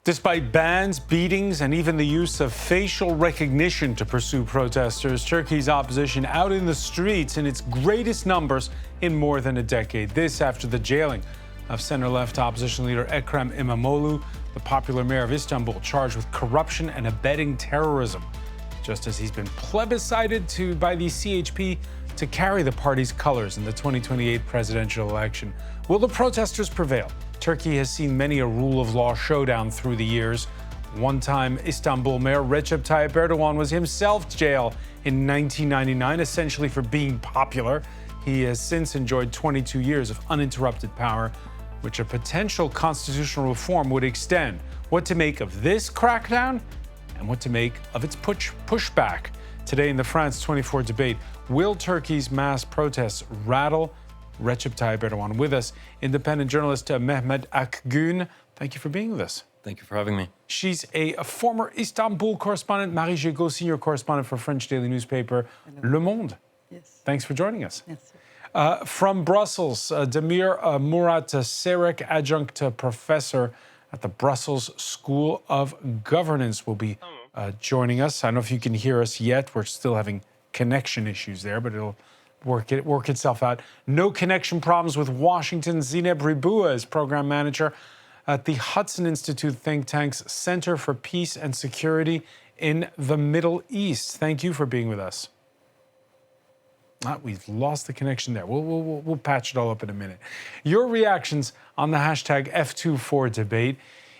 Despite bans, beatings, and even the use of facial recognition to pursue protesters, Turkey's opposition out in the streets in its greatest numbers in more than a decade. This after the jailing of center-left opposition leader Ekrem Imamoglu, the popular mayor of Istanbul, charged with corruption and abetting terrorism, just as he's been plebiscited by the CHP to carry the party's colors in the 2028 presidential election. Will the protesters prevail? Turkey has seen many a rule of law showdown through the years. One-time Istanbul mayor Recep Tayyip Erdogan was himself jailed in 1999, essentially for being popular. He has since enjoyed 22 years of uninterrupted power, which a potential constitutional reform would extend. What to make of this crackdown and what to make of its pushback. Today in the France 24 debate, will Turkey's mass protests rattle Recep Tayyip Erdogan? With us, independent journalist Mehmet Akgün. Thank you for being with us. Thank you for having me. She's a former Istanbul correspondent, Marie Gégaud, senior correspondent for French daily newspaper Le Monde. Yes. Thanks for joining us. Yes. From Brussels, Demir Murat Serek, adjunct professor at the Brussels School of Governance, will be joining us. I don't know if you can hear us yet. We're still having connection issues there, but it'll work itself out. No connection problems with Washington. Zineb Ribua is program manager at the Hudson Institute think tank's Center for Peace and Security in the Middle East. Thank you for being with us. We've lost the connection there. We'll patch it all up in a minute. Your reactions on the hashtag F24 debate.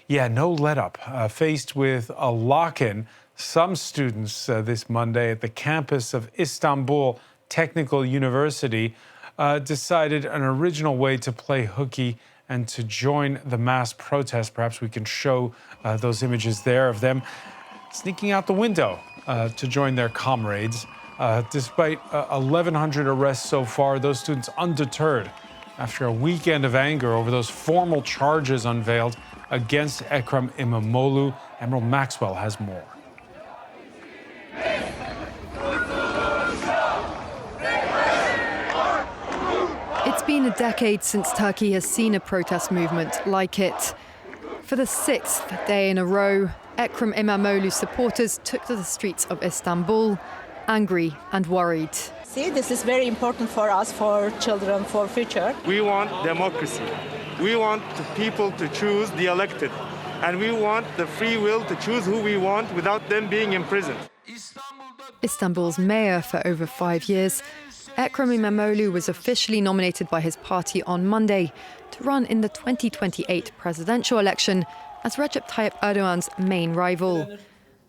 Yeah, no let up. Faced with a lock-in, some students this Monday at the campus of Istanbul Technical University decided an original way to play hooky and to join the mass protest. Perhaps we can show those images there of them sneaking out the window to join their comrades. Despite 1,100 arrests so far, those students undeterred after a weekend of anger over those formal charges unveiled against Ekrem Imamoglu. Emerald Maxwell has more. It's been a decade since Turkey has seen a protest movement like it. For the sixth day in a row, Ekrem Imamoglu supporters took to the streets of Istanbul, angry and worried. See, this is very important for us, for children, for future. We want democracy. We want the people to choose the elected. And we want the free will to choose who we want without them being imprisoned. Istanbul's mayor for over 5 years, Ekrem Imamoglu was officially nominated by his party on Monday to run in the 2028 presidential election as Recep Tayyip Erdogan's main rival.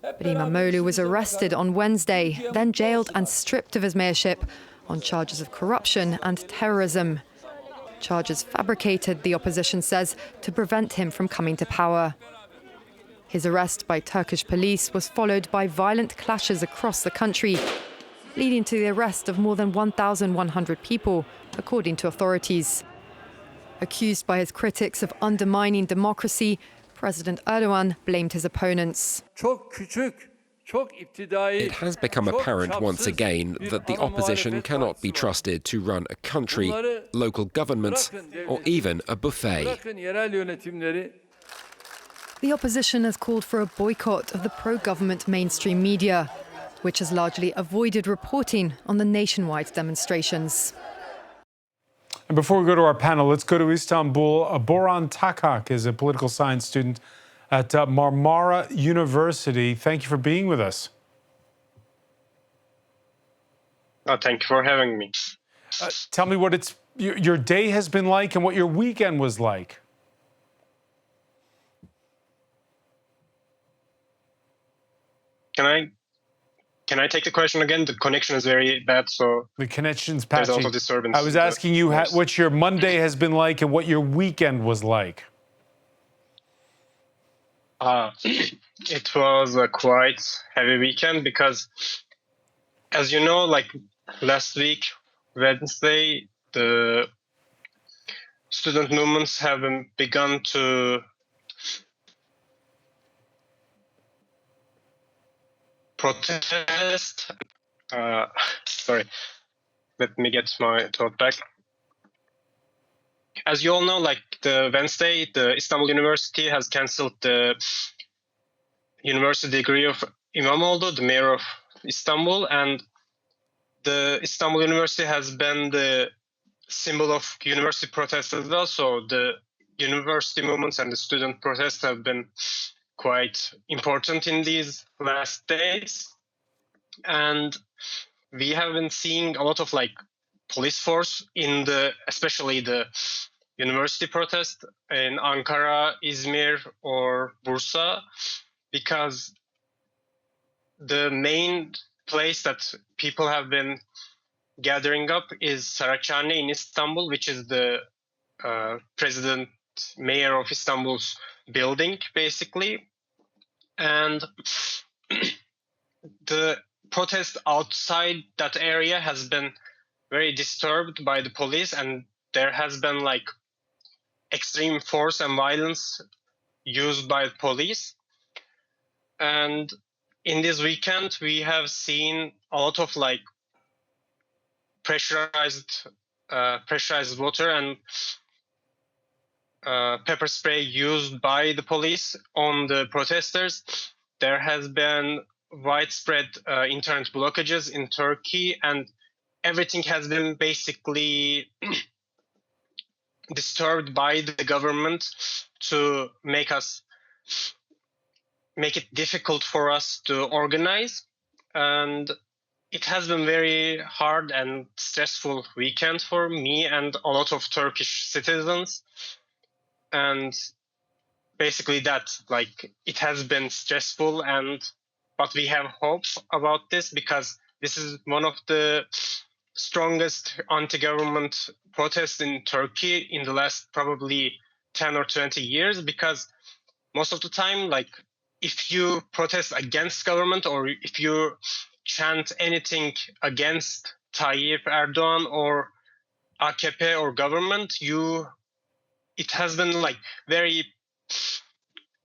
But Imamoglu was arrested on Wednesday, then jailed and stripped of his mayorship on charges of corruption and terrorism. Charges fabricated, the opposition says, to prevent him from coming to power. His arrest by Turkish police was followed by violent clashes across the country, leading to the arrest of more than 1,100 people, according to authorities. Accused by his critics of undermining democracy, President Erdogan blamed his opponents. It has become apparent once again that the opposition cannot be trusted to run a country, local governments, or even a buffet. The opposition has called for a boycott of the pro-government mainstream media, which has largely avoided reporting on the nationwide demonstrations. And before we go to our panel, let's go to Istanbul. Boran Takak is a political science student at Marmara University. Thank you for being with us. Thank you for having me. Tell me what your day has been like and what your weekend was like. Can I take the question again? The connection is very bad, so the connection's patchy. There's also disturbance. I was asking you what your Monday has been like and what your weekend was like. It was a quite heavy weekend because, as you know, like last week, Wednesday, the student movements have begun to protest. Sorry, let me get my thought back. as you all know, like the Wednesday, the Istanbul University has cancelled the university degree of Imamoglu, the mayor of Istanbul, and the Istanbul University has been the symbol of university protests as well. So the university movements and the student protests have been quite important in these last days. And we have been seeing a lot of like police force in especially the university protest in Ankara, Izmir, or Bursa, because the main place that people have been gathering up is Saraçhane in Istanbul, which is the president mayor of Istanbul's building, basically. And the protest outside that area has been very disturbed by the police, and there has been like extreme force and violence used by the police. And in this weekend, we have seen a lot of like pressurized water and pepper spray used by the police on the protesters. There has been widespread internet blockages in Turkey, and everything has been basically disturbed by the government to make it difficult for us to organize. And it has been very hard and stressful weekend for me and a lot of Turkish citizens. And basically that, like, it has been stressful, but we have hope about this, because this is one of the strongest anti-government protests in Turkey in the last probably 10 or 20 years, because most of the time, like, if you protest against government or if you chant anything against Tayyip Erdogan or AKP or government, it has been like very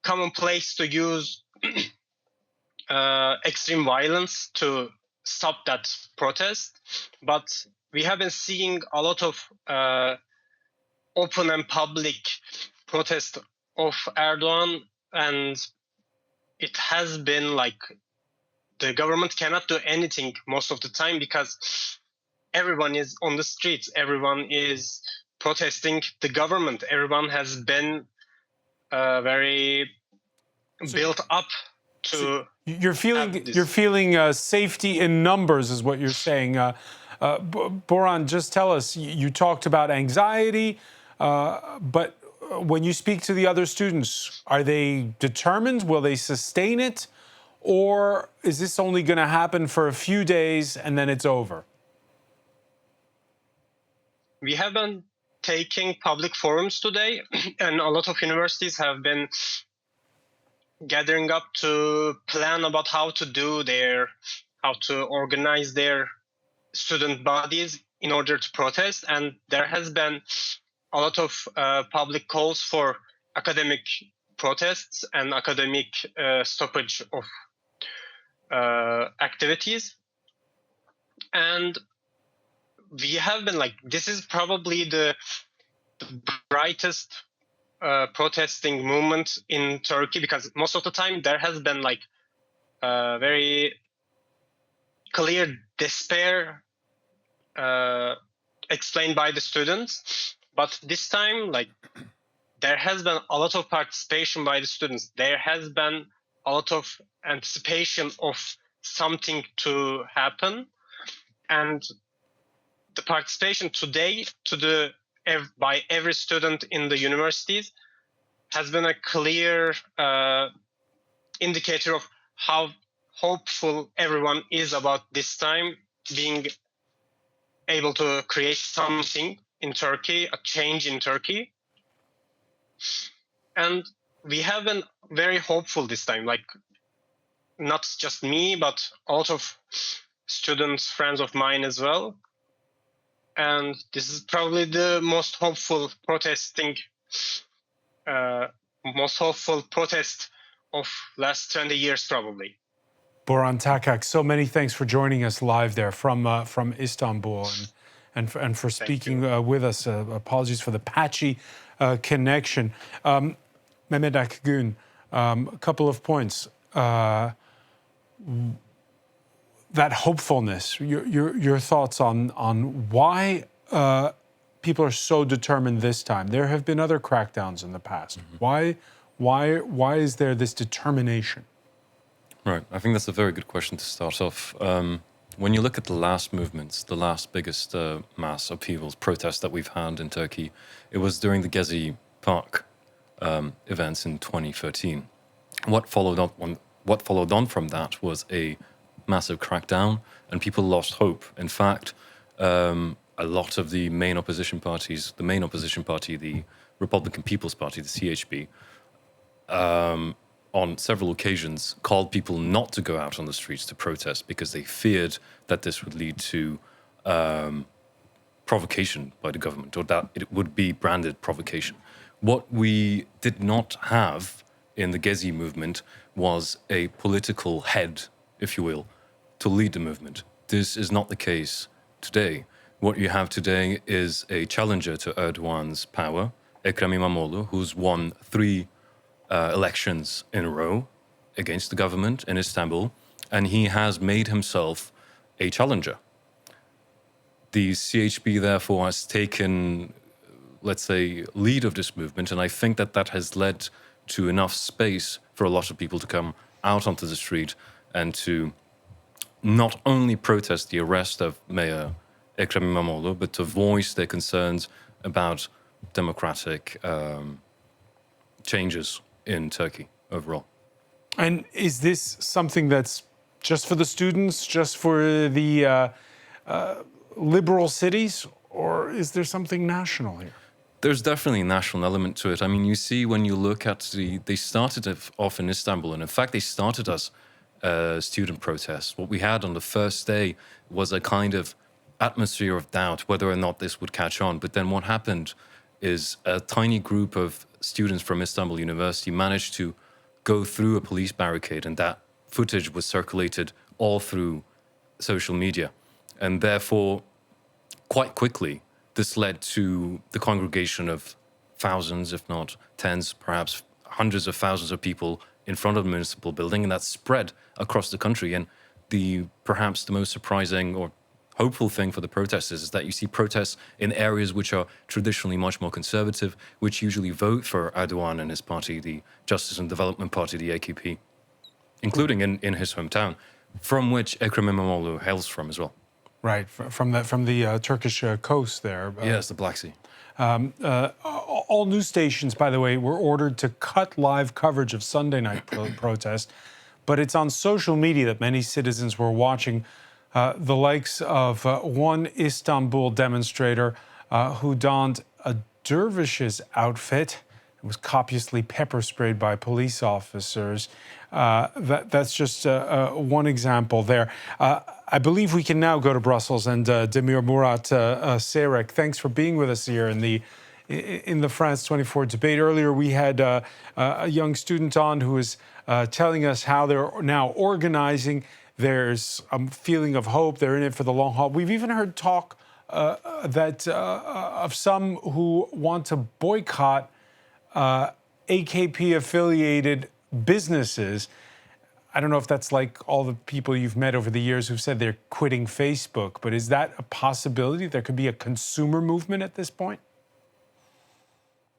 commonplace to use extreme violence to stop that protest. But we have been seeing a lot of open and public protest of Erdogan, and it has been like the government cannot do anything most of the time, because everyone is on the streets, everyone is protesting the government, everyone has been very built up to. You're feeling safety in numbers, is what you're saying. Boran, just tell us. You talked about anxiety, but when you speak to the other students, are they determined? Will they sustain it, or is this only going to happen for a few days and then it's over? We have been taking public forums today, and a lot of universities have been gathering up to plan about how to organize their student bodies in order to protest. And there has been a lot of public calls for academic protests and academic stoppage of activities. And we have been like, this is probably the brightest protesting movement in Turkey, because most of the time there has been like very clear despair explained by the students. But this time, like, there has been a lot of participation by the students. There has been a lot of anticipation of something to happen. And the participation today by every student in the universities has been a clear indicator of how hopeful everyone is about this time being able to create something in Turkey, a change in Turkey. And we have been very hopeful this time, like, not just me, but a lot of students, friends of mine as well. And this is probably the most hopeful protest of last 20 years, probably. Boran Takak, so many thanks for joining us live there from Istanbul. and for speaking with us. Apologies for the patchy connection. Mehmet Akgün, a couple of points. That hopefulness, your thoughts on why people are so determined this time. There have been other crackdowns in the past. Why is there this determination? Right, I think that's a very good question to start off. When you look at the last movements, the last biggest mass upheavals, protests that we've had in Turkey, it was during the Gezi Park events in 2013. What followed on from that was a massive crackdown, and people lost hope. In fact, a lot of the main opposition parties, the Republican People's Party, the CHP, on several occasions called people not to go out on the streets to protest because they feared that this would lead to provocation by the government, or that it would be branded provocation. What we did not have in the Gezi movement was a political head, if you will, to lead the movement. This is not the case today. What you have today is a challenger to Erdogan's power, Ekrem Imamoglu, who's won 3 elections in a row against the government in Istanbul, and he has made himself a challenger. The CHP, therefore, has taken, let's say, lead of this movement, and I think that that has led to enough space for a lot of people to come out onto the street and to not only protest the arrest of Mayor Ekrem Imamoglu, but to voice their concerns about democratic changes in Turkey overall. And is this something that's just for the students, just for the liberal cities, or is there something national here? There's definitely a national element to it. I mean, you see when you look at they started off in Istanbul, and in fact they started as student protests. What we had on the first day was a kind of atmosphere of doubt whether or not this would catch on. But then what happened is a tiny group of students from Istanbul University managed to go through a police barricade, and that footage was circulated all through social media. And therefore, quite quickly, this led to the congregation of thousands, if not tens, perhaps hundreds of thousands of people in front of the municipal building, and that spread across the country. And perhaps the most surprising or hopeful thing for the protesters is that you see protests in areas which are traditionally much more conservative, which usually vote for Erdogan and his party, the Justice and Development Party, the AKP, including in his hometown, from which Ekrem Imamoglu hails from as well. Right, from the Turkish coast there. Yes, the Black Sea. All news stations, by the way, were ordered to cut live coverage of Sunday night protests, but it's on social media that many citizens were watching the likes of one Istanbul demonstrator who donned a dervish's outfit and was copiously pepper sprayed by police officers. That's just one example there. I believe we can now go to Brussels, and Demir Murat Serek, thanks for being with us here in the France 24 debate. Earlier we had a young student on who was telling us how they're now organizing. There's a feeling of hope. They're in it for the long haul. We've even heard talk of some who want to boycott AKP-affiliated businesses. I don't know if that's like all the people you've met over the years who've said they're quitting Facebook, but is that a possibility? There could be a consumer movement at this point?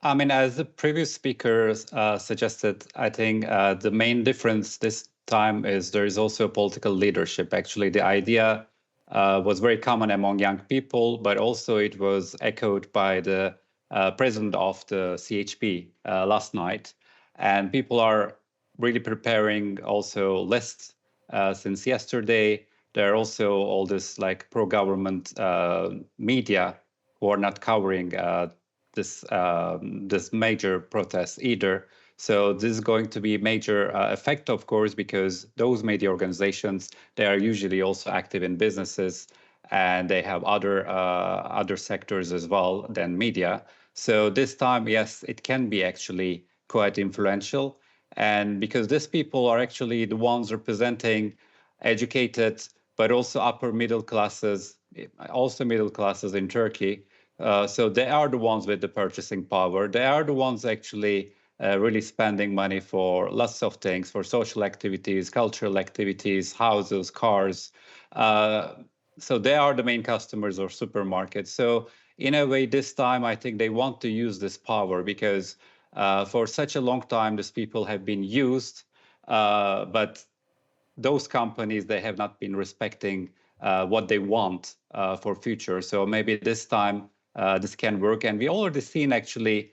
I mean, as the previous speaker suggested, I think the main difference this time is there is also political leadership. Actually, the idea was very common among young people, but also it was echoed by the president of the CHP last night. And people are really preparing also lists since yesterday. There are also all this like pro-government media who are not covering this major protest either. So this is going to be a major effect, of course, because those media organizations, they are usually also active in businesses, and they have other sectors as well than media. So this time, yes, it can be actually quite influential. And because these people are actually the ones representing educated, but also upper middle classes also middle classes in Turkey. So they are the ones with the purchasing power. They are the ones actually really spending money for lots of things, for social activities, cultural activities, houses, cars. So they are the main customers of supermarkets. So in a way, this time, I think they want to use this power because for such a long time, these people have been used, but those companies, they have not been respecting what they want for future. So maybe this time this can work. And we already seen actually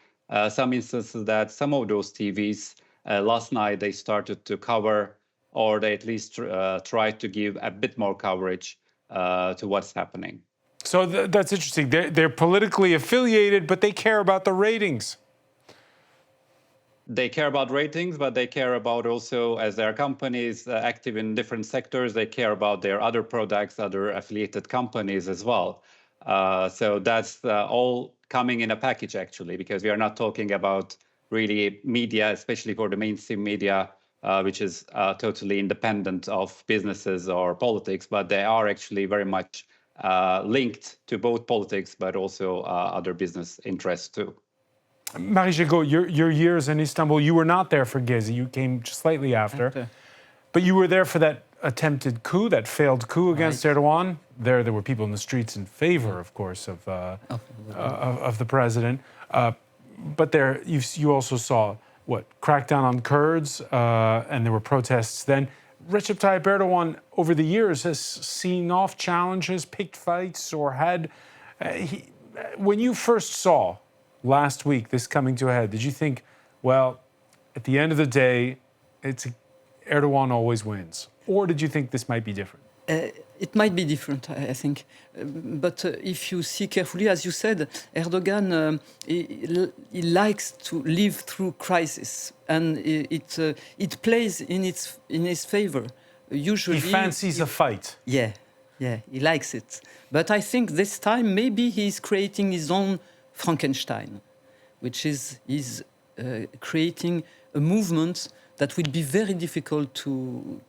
some instances that some of those TVs last night, they started to cover, or they at least tried to give a bit more coverage to what's happening. So that's interesting. They're politically affiliated, but they care about the ratings. They care about ratings, but they care about also, as their companies active in different sectors, they care about their other products, other affiliated companies as well. So that's all coming in a package, actually, because we are not talking about really media, especially for the mainstream media, which is totally independent of businesses or politics, but they are actually very much linked to both politics, but also other business interests too. Marie Jagot, your years in Istanbul, you were not there for Gezi. You came slightly after. But you were there for that attempted coup, that failed coup against Erdogan. There were people in the streets in favor, of course, of the president. But there, you also saw, crackdown on Kurds, and there were protests then. Recep Tayyip Erdogan, over the years, has seen off challenges, picked fights, or had... when you first saw last week this coming to a head, did you think, well, at the end of the day, Erdogan always wins? Or did you think this might be different? It might be different, I think. But if you see carefully, as you said, Erdogan, he likes to live through crisis, and it plays in his favor. Usually, he fancies a fight. Yeah, he likes it. But I think this time maybe he's creating his own Frankenstein, which is creating a movement that will be very difficult to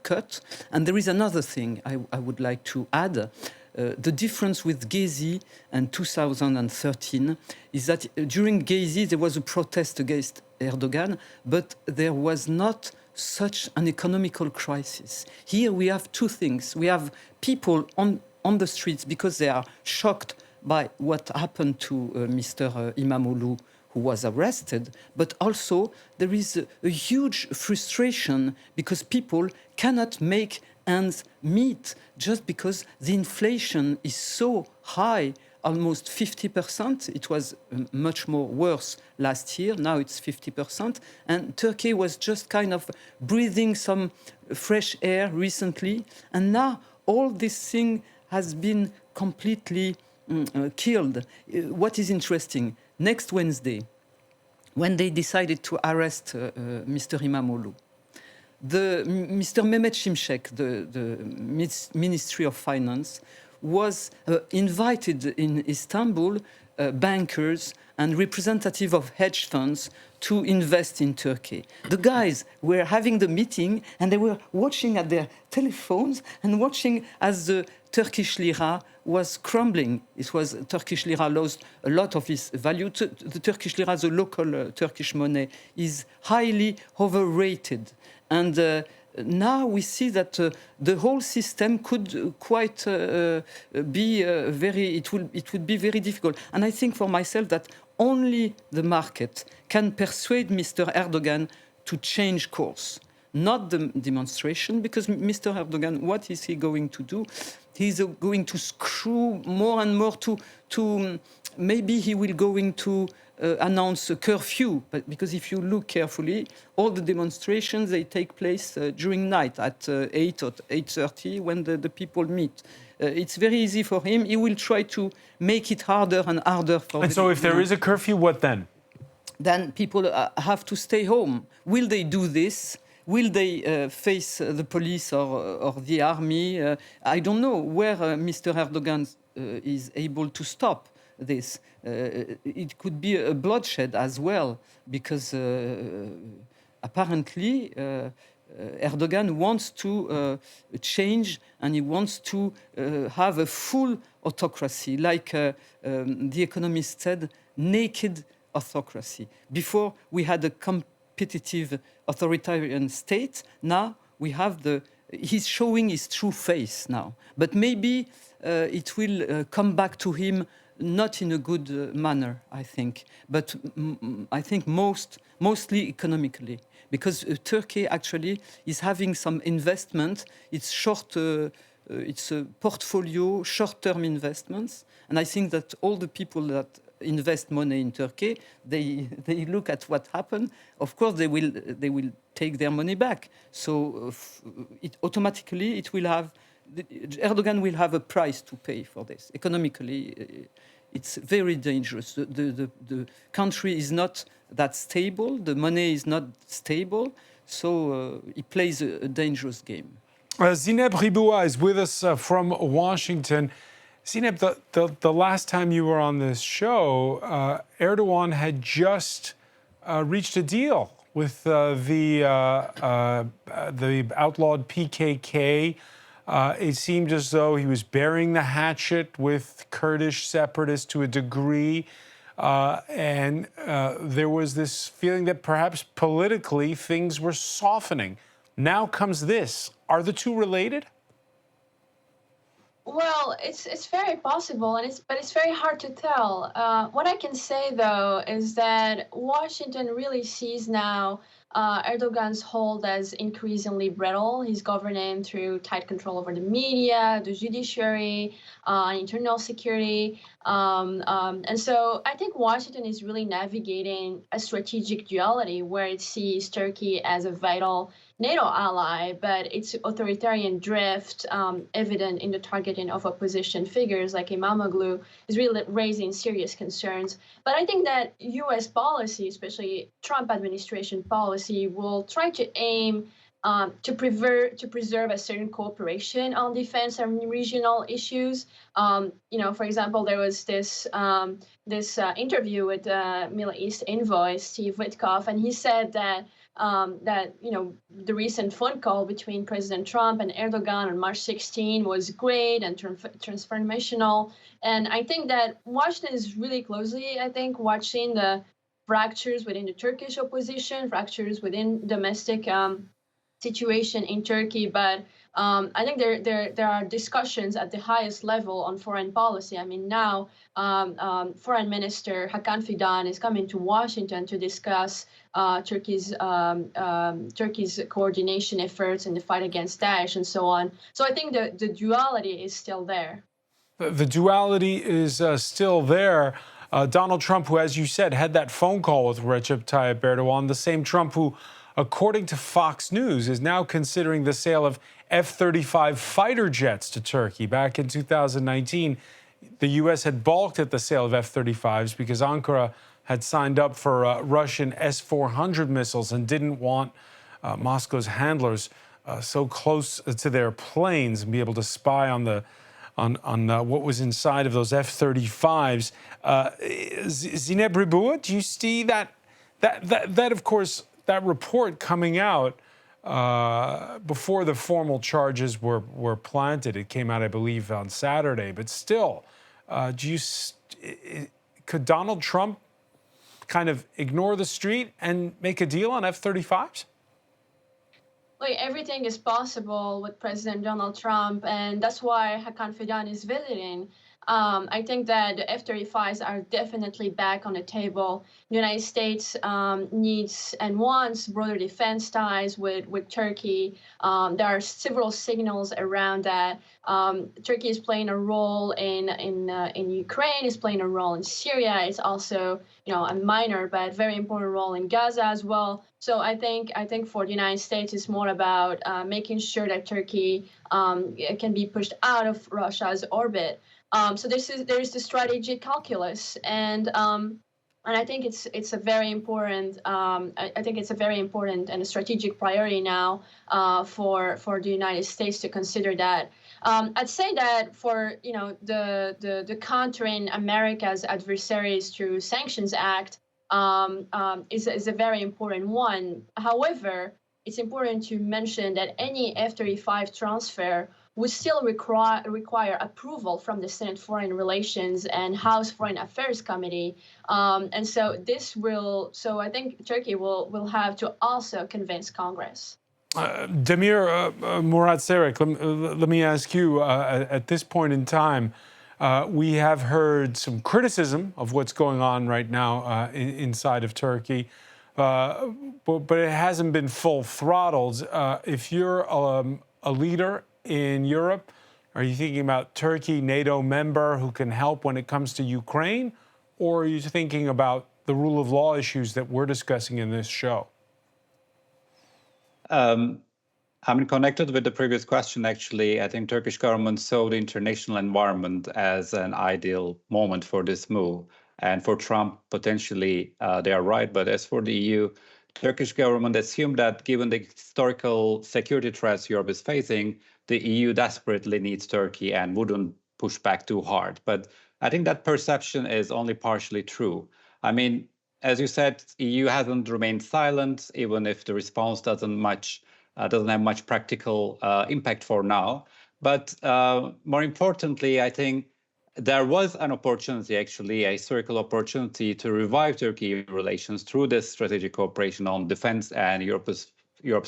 cut. And there is another thing I would like to add. The difference with Gezi and 2013 is that during Gezi there was a protest against Erdogan, but there was not such an economical crisis. Here we have two things. We have people on the streets because they are shocked by what happened to Mr. Imamoglu, who was arrested, but also there is a huge frustration because people cannot make ends meet just because the inflation is so high, almost 50%. It was much more worse last year. Now it's 50%. And Turkey was just kind of breathing some fresh air recently. And now all this thing has been completely killed. What is interesting, next Wednesday, when they decided to arrest Mr. Imamoglu, Mr. Mehmet Şimşek, the Ministry of Finance, was invited in Istanbul bankers and representatives of hedge funds to invest in Turkey. The guys were having the meeting and they were watching at their telephones and watching as the Turkish lira was crumbling. Turkish lira lost a lot of its value. The Turkish lira, the local Turkish money, is highly overrated. And now we see that the whole system could quite be it would be very difficult. And I think for myself that only the market can persuade Mr. Erdogan to change course, not the demonstration, because Mr. Erdogan, what is he going to do? He's going to screw more and more to maybe he will going to announce a curfew, but because if you look carefully, all the demonstrations, they take place during night at 8 or 8:30 when the people meet. It's very easy for him. He will try to make it harder and harder for. And so if there is a curfew, what then? Then people have to stay home. Will they do this? Will they face the police or the army? I don't know where Mr. Erdogan is able to stop this. It could be a bloodshed as well, because apparently Erdogan wants to change, and he wants to have a full autocracy, like The Economist said, naked autocracy. Before we had a competitive authoritarian state, now we have he's showing his true face now. But maybe it will come back to him not in a good manner, I think, but I think mostly economically, because Turkey actually is having some investment. It's it's a portfolio, short-term investments, and I think that all the people that invest money in Turkey, they look at what happened. Of course, they will take their money back. So automatically it will have. Erdogan will have a price to pay for this. Economically, it's very dangerous. The country is not that stable. The money is not stable. So he plays a dangerous game. Zineb Riboua is with us from Washington. Zineb, the last time you were on this show, Erdogan had just reached a deal with the outlawed PKK. It seemed as though he was burying the hatchet with Kurdish separatists to a degree. And there was this feeling that perhaps politically things were softening. Now comes this. Are the two related? Well, it's very possible, but it's very hard to tell. What I can say, though, is that Washington really sees now Erdogan's hold as increasingly brittle. He's governing through tight control over the media, the judiciary, internal security. And so I think Washington is really navigating a strategic duality where it sees Turkey as a vital NATO ally, but its authoritarian drift, evident in the targeting of opposition figures like Imamoglu, is really raising serious concerns. But I think that U.S. policy, especially Trump administration policy, will try to aim to preserve a certain cooperation on defense and regional issues. For example, there was this interview with Middle East envoy Steve Witkoff, and he said that the recent phone call between President Trump and Erdogan on March 16 was great and transformational. And I think that Washington is really closely, watching the fractures within the Turkish opposition, fractures within domestic situation in Turkey. But I think there are discussions at the highest level on foreign policy. I mean, now Foreign Minister Hakan Fidan is coming to Washington to discuss Turkey's coordination efforts in the fight against Daesh and so on. So I think the duality is still there. The duality is still there. Donald Trump, who, as you said, had that phone call with Recep Tayyip Erdogan, the same Trump who, according to Fox News, is now considering the sale of F-35 fighter jets to Turkey. Back in 2019, the U.S. had balked at the sale of F-35s because Ankara had signed up for Russian S-400 missiles and didn't want Moscow's handlers so close to their planes and be able to spy on what was inside of those F-35s. Zineb Riboua, do you see that of course, that report coming out before the formal charges were planted? It came out, I believe, on Saturday. But still, could Donald Trump kind of ignore the street and make a deal on F-35s? Like, everything is possible with President Donald Trump, and that's why Hakan Fidan is visiting. I think that the F-35s are definitely back on the table. The United States needs and wants broader defense ties with Turkey. There are several signals around that. Turkey is playing a role in Ukraine, is playing a role in Syria. It's also, a minor but very important role in Gaza as well. So I think for the United States, it's more about making sure that Turkey can be pushed out of Russia's orbit. So there is the strategic calculus, and I think it's a very important. I think it's a very important and a strategic priority now for the United States to consider that. I'd say that for the countering America's adversaries through Sanctions Act is a very important one. However, it's important to mention that any F-35 transfer would still require approval from the Senate Foreign Relations and House Foreign Affairs Committee. And so I think Turkey will have to also convince Congress. Demir Murat Serek, let me ask you, at this point in time, we have heard some criticism of what's going on right now inside of Turkey, but it hasn't been full throttled. If you're a leader in Europe, are you thinking about Turkey, NATO member, who can help when it comes to Ukraine? Or are you thinking about the rule of law issues that we're discussing in this show? I'm connected with the previous question, actually. I think Turkish government saw the international environment as an ideal moment for this move. And for Trump, potentially, they are right. But as for the EU, Turkish government assumed that given the historical security threats Europe is facing, the EU desperately needs Turkey and wouldn't push back too hard. But I think that perception is only partially true. I mean, as you said, EU hasn't remained silent, even if the response doesn't have much practical impact for now. But more importantly, I think there was an opportunity, actually, a historical opportunity to revive Turkey relations through this strategic cooperation on defense and Europe's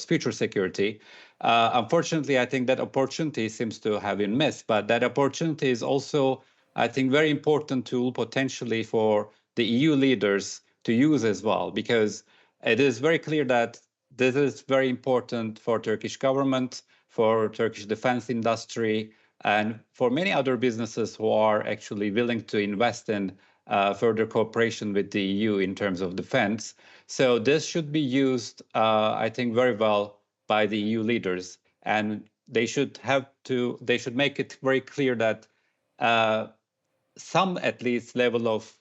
future security. Unfortunately, I think that opportunity seems to have been missed, but that opportunity is also, I think, very important tool potentially for the EU leaders to use as well, because it is very clear that this is very important for Turkish government, for Turkish defense industry, and for many other businesses who are actually willing to invest in further cooperation with the EU in terms of defense. So this should be used, I think, very well by the EU leaders, and they should make it very clear that some, at least, level of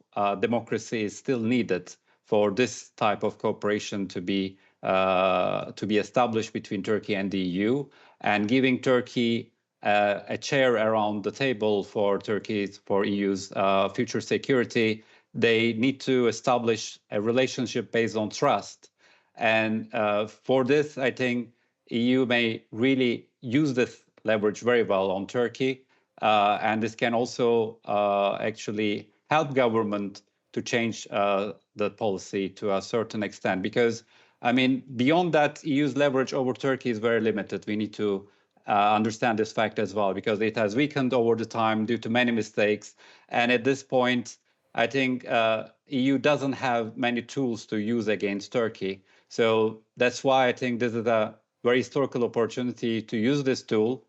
democracy is still needed for this type of cooperation to be established between Turkey and the EU, and giving Turkey a chair around the table for EU's future security. They need to establish a relationship based on trust. And for this, I think EU may really use this leverage very well on Turkey. And this can also actually help government to change the policy to a certain extent. Because, I mean, beyond that, EU's leverage over Turkey is very limited. We need to understand this fact as well, because it has weakened over the time due to many mistakes. And at this point, I think EU doesn't have many tools to use against Turkey. So that's why I think this is a very historical opportunity to use this tool,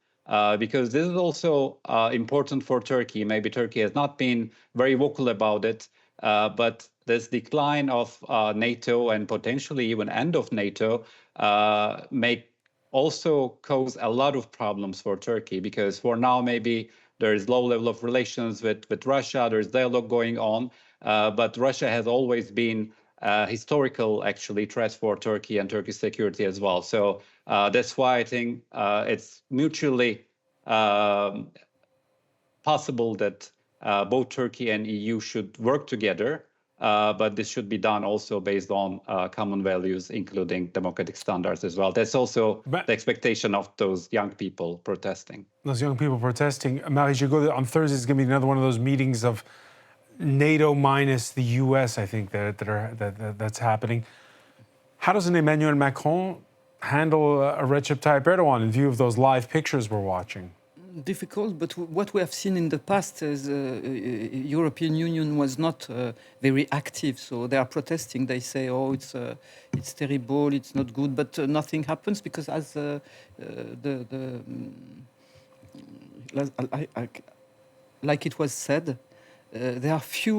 because this is also important for Turkey. Maybe Turkey has not been very vocal about it, but this decline of NATO and potentially even end of NATO may also cause a lot of problems for Turkey, because for now maybe there is low level of relations with Russia, there's dialogue going on, but Russia has always been historical, actually, threat for Turkey and Turkish security as well. So that's why I think it's mutually possible that both Turkey and EU should work together, but this should be done also based on common values, including democratic standards as well. That's also the expectation of those young people protesting. Those young people protesting. Marie Gigot, on Thursday is going to be another one of those meetings of NATO minus the US, I think, that's happening. How does an Emmanuel Macron handle a Recep Tayyip Erdogan in view of those live pictures we're watching? Difficult, but what we have seen in the past is European Union was not very active. So they are protesting. They say, "Oh, it's terrible, it's not good," but nothing happens because, as like it was said, there are few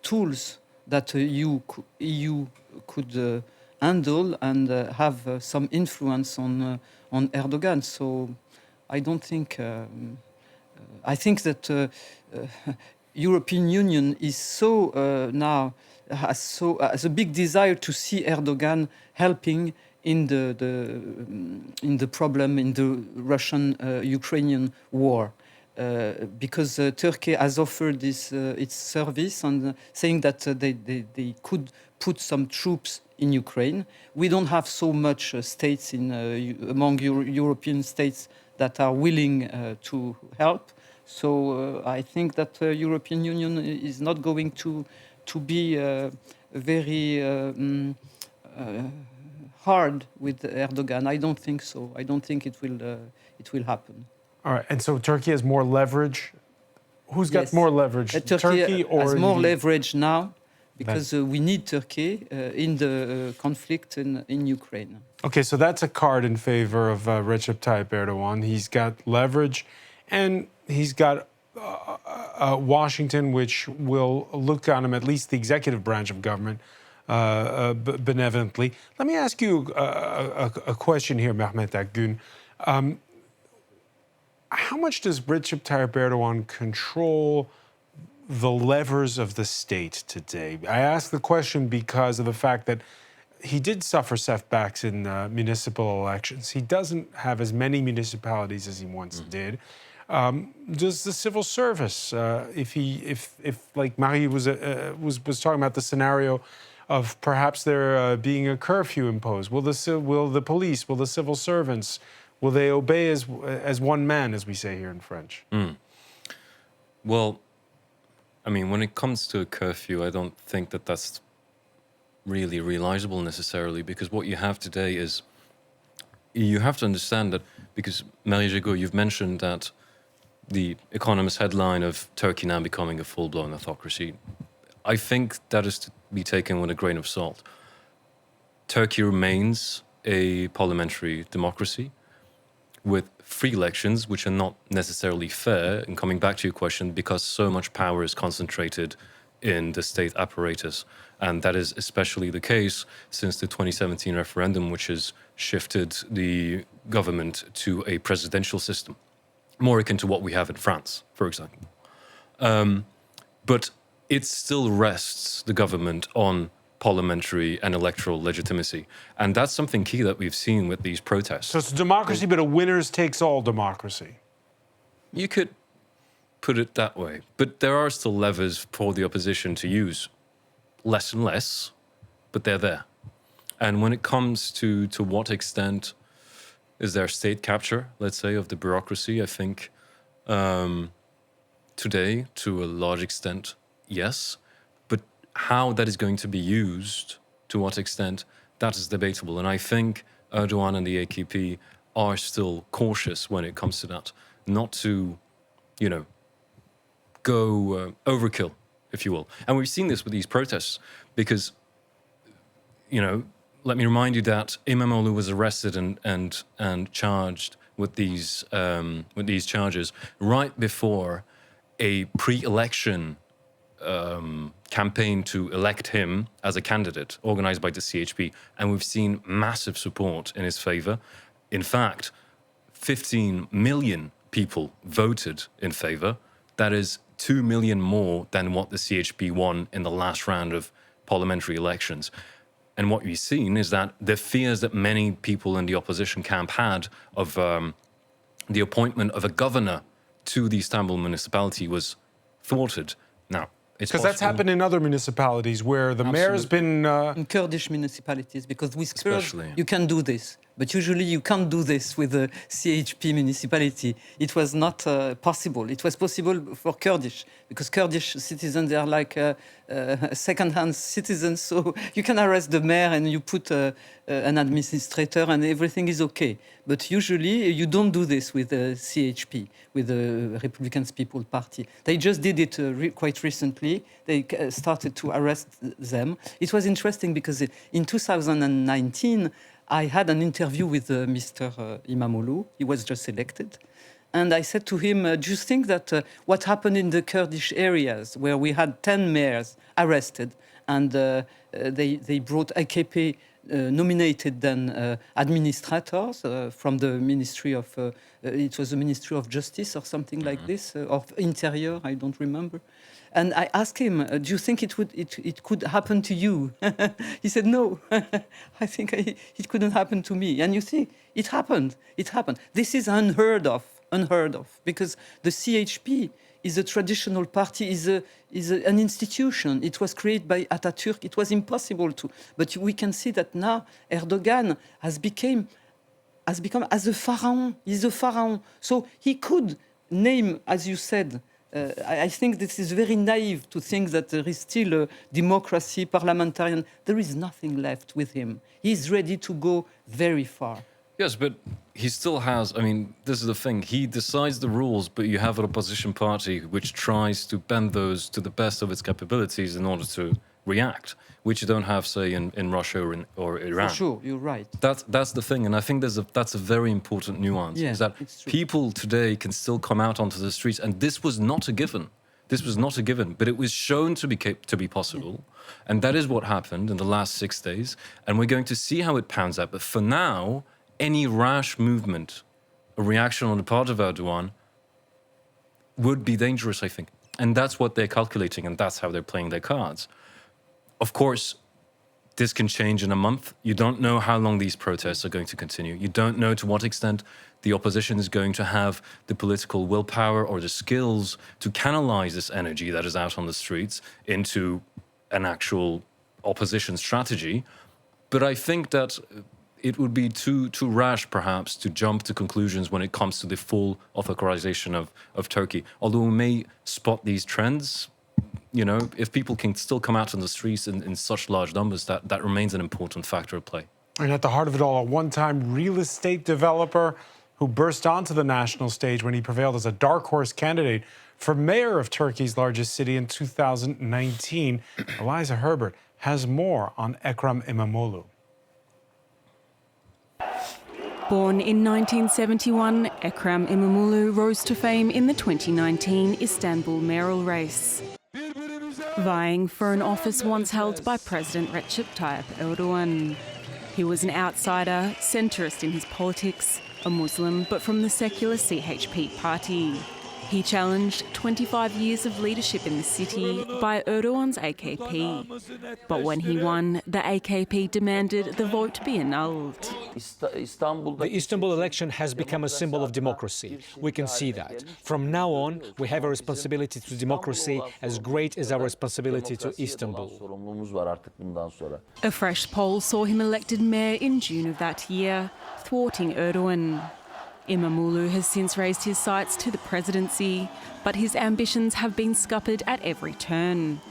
tools that EU could handle and have some influence on Erdogan. So I don't think. I think that European Union is so now has a big desire to see Erdogan helping in the problem in the Russian-Ukrainian war. Because Turkey has offered its service and saying that they could put some troops in Ukraine. We don't have so much states among European states that are willing to help. So I think that the European Union is not going to be very hard with Erdogan. I don't think so. I don't think it will happen. All right, and so Turkey has more leverage. Who's got more leverage, Turkey or has more leverage now because we need Turkey in the conflict in Ukraine. Okay, so that's a card in favor of Recep Tayyip Erdogan. He's got leverage, and he's got Washington, which will look on him, at least the executive branch of government, benevolently. Let me ask you a question here, Mehmet Akgün. How much does Recep Tayyip Erdogan control the levers of the state today? I ask the question because of the fact that he did suffer setbacks in municipal elections. He doesn't have as many municipalities as he once did. Does the civil service, if like Marie was talking about the scenario of perhaps there being a curfew imposed, will the police, will the civil servants, will they obey as one man, as we say here in French? Well, I mean, when it comes to a curfew, I don't think that that's really realizable necessarily, because what you have today is, you have to understand that, because Marie Jagot, you've mentioned that the Economist headline of Turkey now becoming a full-blown autocracy. I think that is to be taken with a grain of salt. Turkey remains a parliamentary democracy with free elections, which are not necessarily fair, and coming back to your question, because so much power is concentrated in the state apparatus. And that is especially the case since the 2017 referendum, which has shifted the government to a presidential system, more akin to what we have in France, for example. But it still rests, the government, on parliamentary and electoral legitimacy. And that's something key that we've seen with these protests. So it's a democracy, but a winners-takes-all democracy. You could put it that way. But there are still levers for the opposition to use. Less and less, but they're there. And when it comes to what extent is there state capture, let's say, of the bureaucracy, I think today, to a large extent, yes. But how that is going to be used, to what extent, that is debatable. And I think Erdogan and the AKP are still cautious when it comes to that, not to, go overkill, if you will. And we've seen this with these protests because, let me remind you that Imamoglu was arrested and charged with these charges right before a pre-election campaign to elect him as a candidate organized by the CHP. And we've seen massive support in his favor. In fact, 15 million people voted in favor. That is 2 million more than what the CHP won in the last round of parliamentary elections. And what we've seen is that the fears that many people in the opposition camp had of the appointment of a governor to the Istanbul municipality was thwarted. Now, it's because that's happened in other municipalities where the mayor's been... in Kurdish municipalities, because with Kurds, you can do this. But usually you can't do this with a CHP municipality. It was not possible. It was possible for Kurdish, because Kurdish citizens, they are like second-hand citizens. So you can arrest the mayor and you put an administrator and everything is okay. But usually you don't do this with the CHP, with the Republican People's Party. They just did it quite recently. They started to arrest them. It was interesting because in 2019, I had an interview with Mr. Imamoglu. He was just elected. And I said to him, do you think that what happened in the Kurdish areas where we had 10 mayors arrested and they brought AKP nominated then administrators from the Ministry of, it was the Ministry of Justice or something like this, or Interior, I don't remember. And I asked him, do you think it could happen to you? He said, no, I think it couldn't happen to me. And you see, it happened. It happened. This is unheard of, because the CHP is a traditional party, is an institution. It was created by Atatürk. It was impossible to. But we can see that now Erdogan has become as a pharaoh. He's a pharaoh. So he could name, as you said, I think this is very naive to think that there is still a democracy, parliamentarian. There is nothing left with him. He's ready to go very far. Yes, but he still has, I mean, this is the thing. He decides the rules, but you have an opposition party which tries to bend those to the best of its capabilities in order to react, which you don't have, say, in Russia or Iran. For sure, you're right. That's the thing, and I think that's a very important nuance. Yeah, is that people today can still come out onto the streets, and this was not a given. This was not a given, but it was shown to be possible, and that is what happened in the last 6 days. And we're going to see how it pans out. But for now, any rash movement, a reaction on the part of Erdogan, would be dangerous, I think. And that's what they're calculating, and that's how they're playing their cards. Of course, this can change in a month. You don't know how long these protests are going to continue. You don't know to what extent the opposition is going to have the political willpower or the skills to canalize this energy that is out on the streets into an actual opposition strategy. But I think that it would be too rash, perhaps, to jump to conclusions when it comes to the full authorization of Turkey. Although we may spot these trends, you know, if people can still come out on the streets in such large numbers, that remains an important factor at play. And at the heart of it all, a one-time real estate developer who burst onto the national stage when he prevailed as a dark horse candidate for mayor of Turkey's largest city in 2019. Eliza Herbert has more on Ekrem Imamoglu. Born in 1971, Ekrem Imamoglu rose to fame in the 2019 Istanbul mayoral race, vying for an office once held by President Recep Tayyip Erdogan. He was an outsider, centrist in his politics, a Muslim but from the secular CHP party. He challenged 25 years of leadership in the city by Erdogan's AKP. But when he won, the AKP demanded the vote be annulled. The Istanbul election has become a symbol of democracy. We can see that. From now on, we have a responsibility to democracy as great as our responsibility to Istanbul. A fresh poll saw him elected mayor in June of that year, thwarting Erdogan. Imamoglu has since raised his sights to the presidency, but his ambitions have been scuppered at every turn.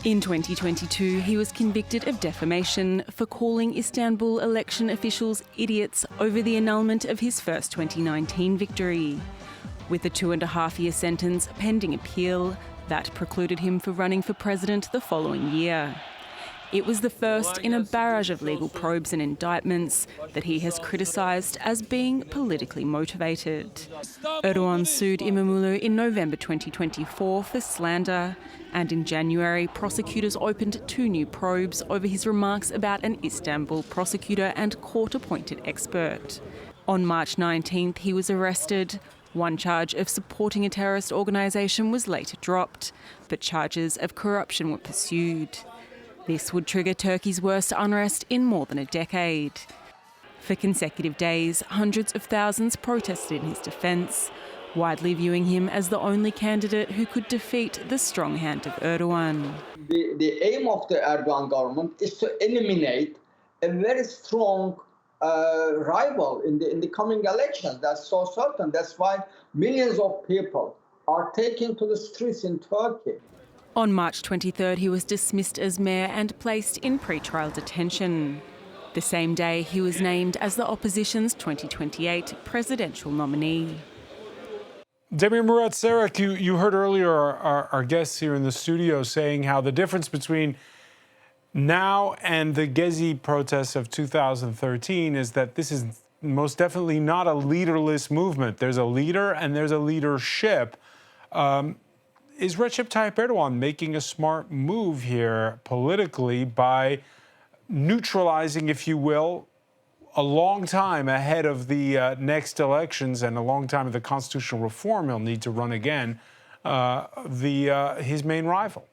In 2022, he was convicted of defamation for calling Istanbul election officials idiots over the annulment of his first 2019 victory. With a 2.5-year sentence pending appeal, that precluded him from running for president the following year. It was the first in a barrage of legal probes and indictments that he has criticised as being politically motivated. Erdogan sued Imamoglu in November 2024 for slander, and in January, prosecutors opened 2 new probes over his remarks about an Istanbul prosecutor and court-appointed expert. On March 19th, he was arrested. One charge of supporting a terrorist organisation was later dropped, but charges of corruption were pursued. This would trigger Turkey's worst unrest in more than a decade. For consecutive days, hundreds of thousands protested in his defence, widely viewing him as the only candidate who could defeat the strong hand of Erdogan. The aim of the Erdogan government is to eliminate a very strong rival in the coming election. That's so certain. That's why millions of people are taking to the streets in Turkey. On March 23rd, he was dismissed as mayor and placed in pre-trial detention. The same day, he was named as the opposition's 2028 presidential nominee. Demir Murat Serek, you heard earlier our guests here in the studio saying how the difference between now and the Gezi protests of 2013 is that this is most definitely not a leaderless movement. There's a leader and there's a leadership. Is Recep Tayyip Erdogan making a smart move here politically by neutralizing, if you will, a long time ahead of the next elections and a long time of the constitutional reform he'll need to run again, his main rival?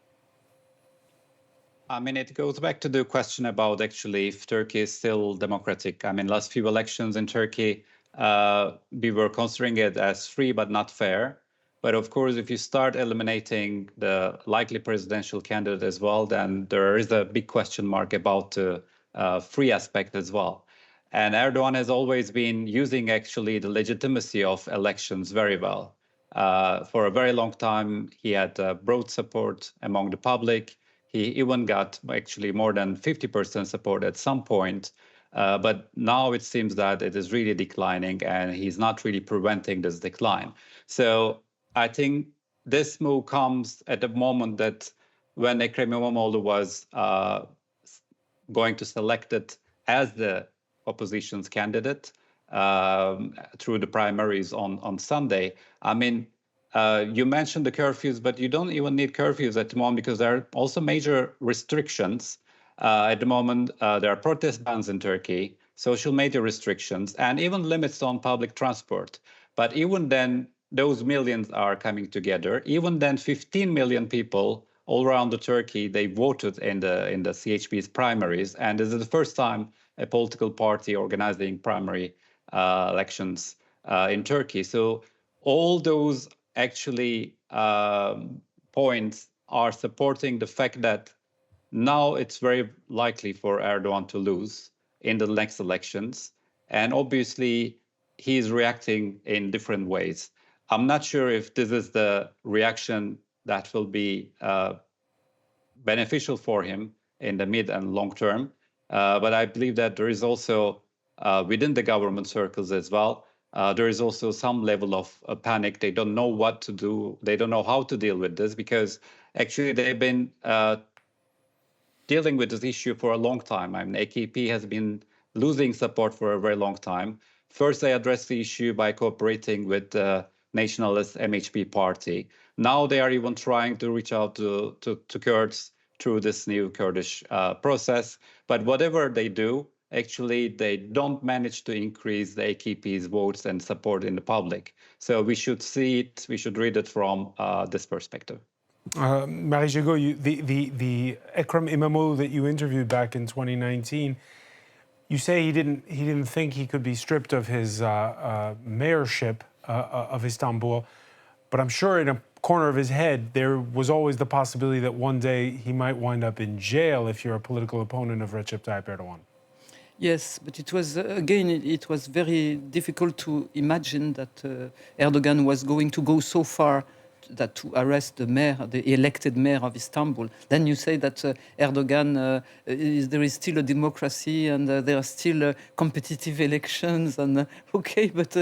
I mean, it goes back to the question about actually if Turkey is still democratic. I mean, last few elections in Turkey, we were considering it as free but not fair. But of course, if you start eliminating the likely presidential candidate as well, then there is a big question mark about the free aspect as well. And Erdogan has always been using actually the legitimacy of elections very well. For a very long time, he had broad support among the public. He even got actually more than 50% support at some point. But now it seems that it is really declining, and he's not really preventing this decline. So I think this move comes at the moment that when Ekrem Imamoglu was going to select it as the opposition's candidate through the primaries on Sunday. I mean, you mentioned the curfews, but you don't even need curfews at the moment because there are also major restrictions. At the moment, there are protest bans in Turkey, social media restrictions, and even limits on public transport. But even then, those millions are coming together. Even then, 15 million people all around Turkey, they voted in the CHP's primaries. And this is the first time a political party organizing primary elections in Turkey. So all those actually points are supporting the fact that now it's very likely for Erdogan to lose in the next elections. And obviously, he's reacting in different ways. I'm not sure if this is the reaction that will be beneficial for him in the mid and long term. But I believe that there is also, within the government circles as well, there is also some level of panic. They don't know what to do. They don't know how to deal with this because actually they've been dealing with this issue for a long time. I mean, AKP has been losing support for a very long time. First, they addressed the issue by cooperating with the nationalist MHP party. Now they are even trying to reach out to Kurds through this new Kurdish process. But whatever they do, actually, they don't manage to increase the AKP's votes and support in the public. So we should see it, we should read it from this perspective. Marie Jagot, the Ekrem Imamoglu that you interviewed back in 2019, you say he didn't think he could be stripped of his mayorship of Istanbul, but I'm sure in a corner of his head there was always the possibility that one day he might wind up in jail if you're a political opponent of Recep Tayyip Erdogan. Yes, but it was, again, it was very difficult to imagine that Erdogan was going to go so far that to arrest the mayor, the elected mayor of Istanbul. Then you say that Erdogan, there is still a democracy and there are still competitive elections. And okay, but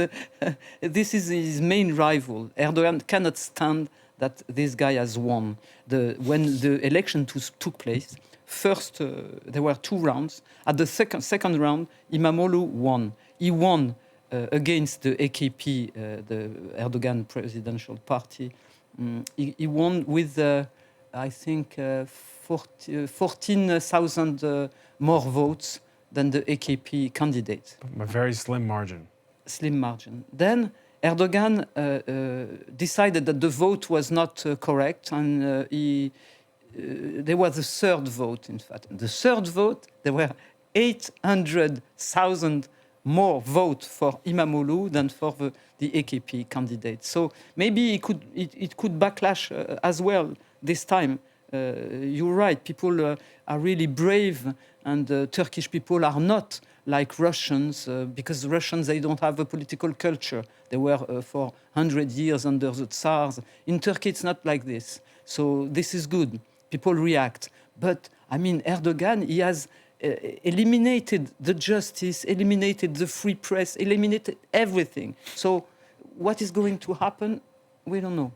this is his main rival. Erdogan cannot stand that this guy has won. When the election took place, first, there were 2 rounds. At the second round, Imamoglu won. He won against the AKP, the Erdogan presidential party. He won with, I think, 14,000 more votes than the AKP candidate. A very slim margin. Slim margin. Then Erdogan decided that the vote was not correct, and there was a third vote, in fact. The third vote, there were 800,000 more votes for Imamoglu than for the AKP candidate. So maybe it could backlash as well this time. You're right, people are really brave, and Turkish people are not like Russians, because Russians, they don't have a political culture. They were for 100 years under the Tsars. In Turkey, it's not like this. So this is good. People react. But, I mean, Erdogan, he has eliminated the justice, eliminated the free press, eliminated everything. So what is going to happen, we don't know.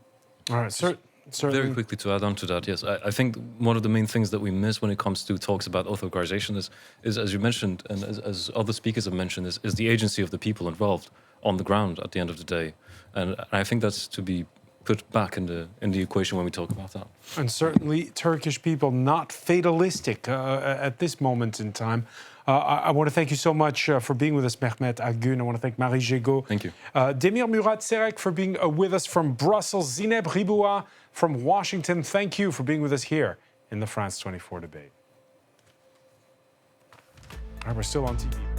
All right, sir. Very quickly to add on to that, yes, I think one of the main things that we miss when it comes to talks about authoritarian is as you mentioned, and as other speakers have mentioned, is the agency of the people involved on the ground at the end of the day. And I think that's to be put back in the equation when we talk about that. And certainly Turkish people not fatalistic at this moment in time. I want to thank you so much for being with us, Mehmet Agün. I want to thank Marie Jagot. Thank you. Demir Murat Serek for being with us from Brussels. Zineb Riboua from Washington. Thank you for being with us here in the France 24 debate. All right, we're still on TV.